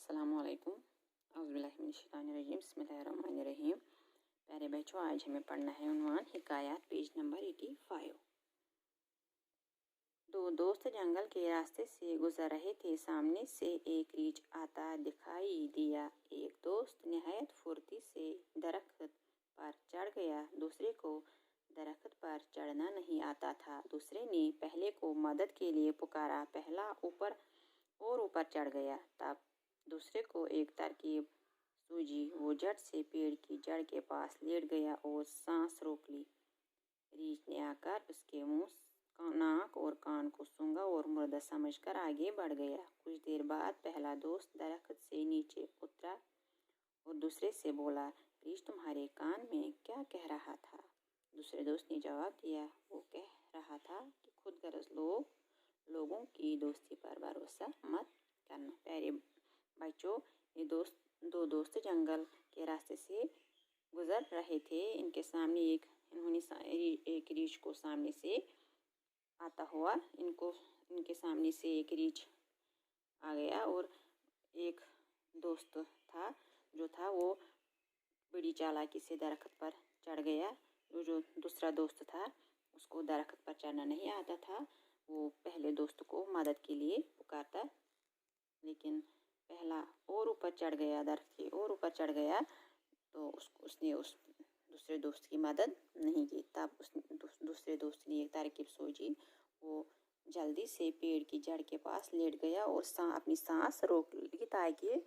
अस्सलामुअलैकुम औज़ुबिल्लाहिमिनश्शैतानिर्रजीम बिस्मिल्लाहिर्रहमानिर्रहीम। प्यारे बच्चों, आज हमें पढ़ना है उन्वान हिकायत पेज नंबर 85। दो दोस्त जंगल के रास्ते से गुजर रहे थे। सामने से एक रीछ आता दिखाई दिया। एक दोस्त निहायत फुर्ती से दरख्त पर चढ़ गया। दूसरे को दरख्त पर चढ़ना नहीं आता था। दूसरे ने पहले को मदद के लिए पुकारा। पहला ऊपर चढ़ गया। तब दूसरे को एक तरकीब सूझी। वो झट से पेड़ की जड़ के पास लेट गया और सांस रोक ली। रीछ ने आकर उसके मुंह, नाक और कान को सूंघा और मुर्दा समझकर आगे बढ़ गया। कुछ देर बाद पहला दोस्त दरख्त से नीचे उतरा और दूसरे से बोला, रीछ तुम्हारे कान में क्या कह रहा था? दूसरे दोस्त ने जवाब दिया, वो कह रहा था कि खुदगर्ज लोगों की दोस्ती पर भरोसा मत करना। प्यारे बच्चों, ये दो दोस्त जंगल के रास्ते से गुजर रहे थे। इन्होंने एक रीछ को सामने से आता हुआ इनके सामने से एक रीछ आ गया और एक दोस्त था वो बड़ी चालाकी से दरख्त पर चढ़ गया। जो दूसरा दोस्त था उसको दरख्त पर चढ़ना नहीं आता था। वो पहले दोस्त को मदद के लिए पुकारता, लेकिन पहला और ऊपर चढ़ गया, दरख्त के और ऊपर चढ़ गया तो उसने उस दूसरे दोस्त की मदद नहीं की। तब दूसरे दोस्त ने एक तरकीब सोची। वो जल्दी से पेड़ की जड़ के पास लेट गया और अपनी सांस रोक ली ताकि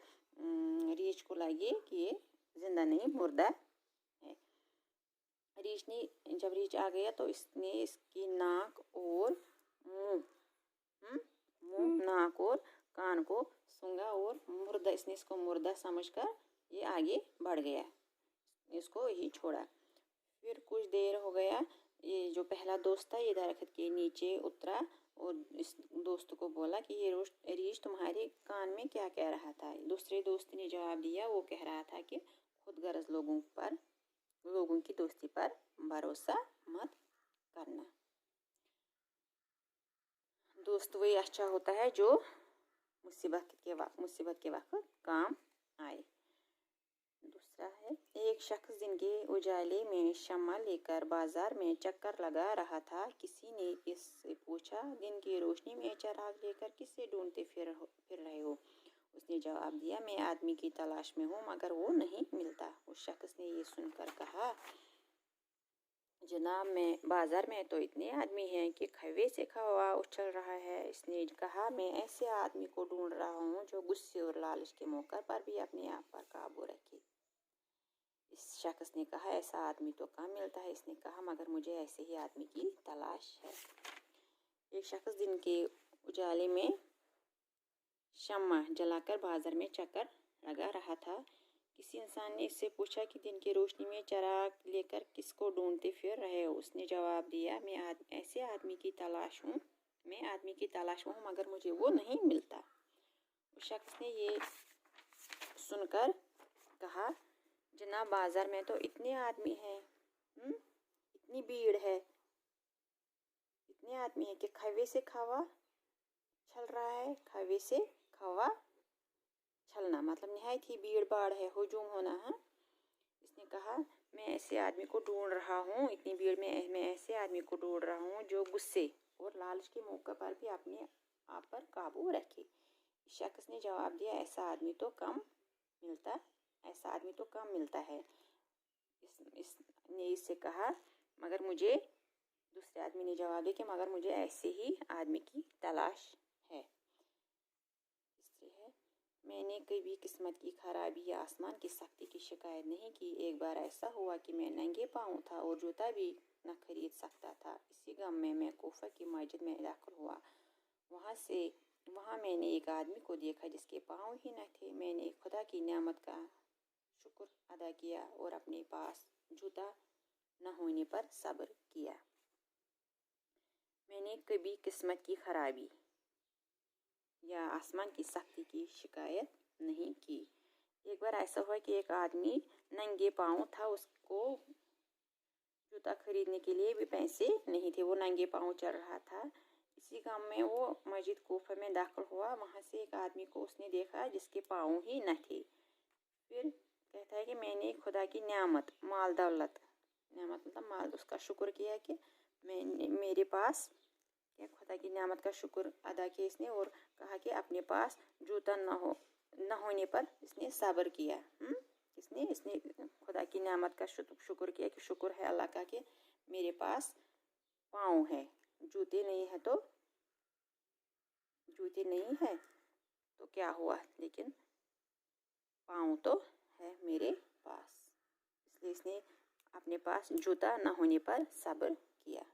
रीछ को लगे कि ये जिंदा नहीं मुर्दा है। जब रीछ आ गया तो इसने इसकी नाक और नाक और कान को सूंघा और इसने इसको मुर्दा समझकर ये आगे बढ़ गया, इसको ही छोड़ा। फिर कुछ देर हो गया, ये जो पहला दोस्त था ये दरख्त के नीचे उतरा और इस दोस्त को बोला कि ये रीछ तुम्हारे कान में क्या कह रहा था? दूसरे दोस्त ने जवाब दिया, वो कह रहा था कि खुदगर्ज लोगों की दोस्ती पर भरोसा मत करना। दोस्त वही अच्छा होता है जो मुसीबत के वक्त काम आए। दूसरा है, एक शख्स दिन के उजाले में शम्मा लेकर बाजार में चक्कर लगा रहा था। किसी ने इससे पूछा, दिन की रोशनी में चिराग लेकर किसे ढूंढते फिर रहे हो? उसने जवाब दिया, मैं आदमी की तलाश में हूँ मगर वो नहीं मिलता। उस शख्स ने ये सुनकर कहा, जनाब, मैं बाजार में तो इतने आदमी हैं कि खवे से खवा उछल रहा है। इसने कहा, मैं ऐसे आदमी को ढूंढ रहा हूँ जो गुस्से और लालच के मौके पर भी अपने आप पर काबू रखे। इस शख्स ने कहा, ऐसा आदमी तो कम मिलता है। इसने कहा, मगर मुझे ऐसे ही आदमी की तलाश है। एक शख्स दिन के उजाले में शम्मा जलाकर बाजार में चक्कर लगा रहा था। किसी इंसान ने इससे पूछा कि दिन की रोशनी में चिराग लेकर किसको ढूंढते फिर रहे हो? उसने जवाब दिया, मैं ऐसे आदमी की तलाश हूँ मगर मुझे वो नहीं मिलता। उस शख्स ने ये सुनकर कहा, जनाब, बाजार में तो इतने आदमी हैं, इतनी भीड़ है, इतने आदमी हैं कि खवे से खवा चल रहा है। खवे से खवा चलना मतलब निहायत ही भीड़ भाड़ है, हुजूम होना है। इसने कहा, मैं ऐसे आदमी को ढूंढ रहा हूँ, इतनी भीड़ में मैं ऐसे आदमी को ढूंढ रहा हूँ जो गुस्से और लालच के मौके पर भी अपने आप पर काबू रखे। इस शख्स ने जवाब दिया, ऐसा आदमी तो कम मिलता है। इसने इससे कहा, मगर मुझे दूसरे आदमी ने जवाब दिया कि मगर मुझे ऐसे ही आदमी की तलाश है। इसलिए है, मैंने कभी किस्मत की खराबी या आसमान की सख्ती की शिकायत नहीं की। एक बार ऐसा हुआ कि मैं नंगे पाँव था और जूता भी न खरीद सकता था। इसी गम में मैं कोफा की मस्जिद में दाखिल हुआ। वहाँ मैंने एक आदमी को देखा जिसके पाँव ही न थे। मैंने खुदा की नेमत का शुक्र अदा किया और अपने पास जूता न होने पर सब्र किया। मैंने कभी किस्मत की खराबी या आसमान की सख्ती की शिकायत नहीं की। एक बार ऐसा हुआ कि एक आदमी नंगे पाँव था, उसको जूता खरीदने के लिए भी पैसे नहीं थे, वो नंगे पाँव चल रहा था। इसी काम में वो मस्जिद कूफा में दाखिल हुआ। वहाँ से एक आदमी को उसने देखा जिसके पाँव ही न थे। फिर कहता है कि मैंने खुदा की नेमत, माल दौलत, नेमत मतलब माल, उसका शुक्र किया कि मेरे पास, क्या खुदा की नेमत का शुक्र अदा किया इसने, और कहा कि अपने पास जूता न होने पर इसने सब्र किया। इसने खुदा की नेमत का शुक्र किया कि शुक्र है अल्लाह का कि मेरे पास पाँव है, जूते नहीं है तो क्या हुआ, लेकिन पाँव तो है मेरे पास, इसलिए इसने अपने पास जूता न होने पर सब्र किया।